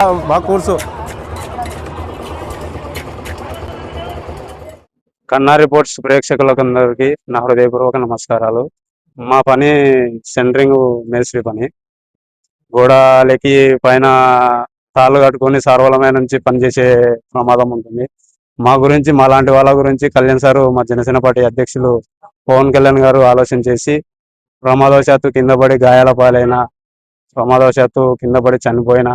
మా కోర్సు కన్నా రిపోర్ట్స్ ప్రేక్షకులందరికీ నా హృదయపూర్వక నమస్కారాలు. మా పని సెంటరింగ్ మేస్త్రి పని. గోడలకి పైన తాళ్ళు కట్టుకొని సార్వలమైన నుంచి పనిచేసే ప్రమాదం ఉంటుంది. మా గురించి మాలాంటి వాళ్ళ గురించి కళ్యాణ్ సారు, మా జనసేన పార్టీ అధ్యక్షులు పవన్ కళ్యాణ్ గారు ఆలోచన చేసి ప్రమాదవశాత్తు కింద పడి గాయాల పాలైన, ప్రమాదవశాత్తు కింద పడి చనిపోయిన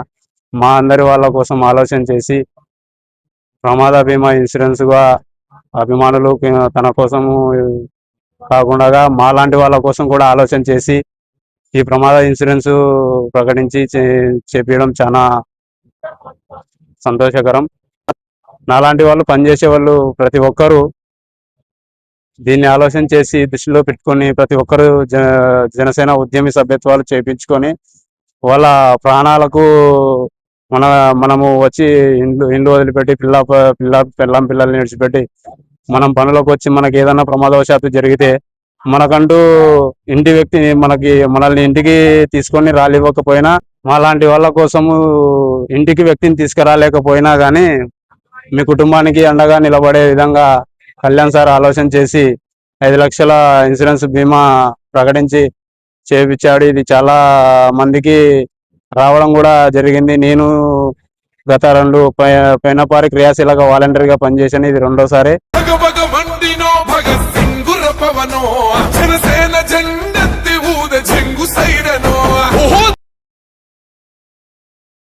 మా అందరి వాళ్ళ కోసం ఆలోచన చేసి ప్రమాద బీమా ఇన్సూరెన్స్గా అభిమానులు తన కోసము కాకుండా మాలాంటి వాళ్ళ కోసం కూడా ఆలోచన చేసి ఈ ప్రమాద ఇన్సూరెన్స్ ప్రకటించి చేపించడం చాలా సంతోషకరం. నాలాంటి వాళ్ళు పనిచేసే వాళ్ళు ప్రతి ఒక్కరూ దీన్ని ఆలోచన చేసి దృష్టిలో పెట్టుకొని ప్రతి ఒక్కరు జనసేన ఉద్యమి సభ్యత్వాలు చేయించుకొని వాళ్ళ ప్రాణాలకు మనము వచ్చి ఇండ్లు వదిలిపెట్టి పిల్లల్ని విడిచిపెట్టి మనం పనులకు వచ్చి మనకి ఏదైనా ప్రమాదవశాత్తు జరిగితే మనకంటూ ఇంటి వ్యక్తి మనల్ని ఇంటికి తీసుకొని రాలేకపోయినా మాలాంటి వాళ్ళ కోసము ఇంటికి వ్యక్తిని తీసుకురాలేకపోయినా కానీ మీ కుటుంబానికి అండగా నిలబడే విధంగా కళ్యాణ్ సార్ ఆలోచన చేసి 5 లక్షల ఇన్సూరెన్స్ బీమా ప్రకటించి చేపించాడు. ఇది చాలా మందికి రావడం కూడా జరిగింది. నేను గత 2 పైనపారి క్రియాశీలక వాలంటీర్గా పనిచేశాను. ఇది 2వ సారి.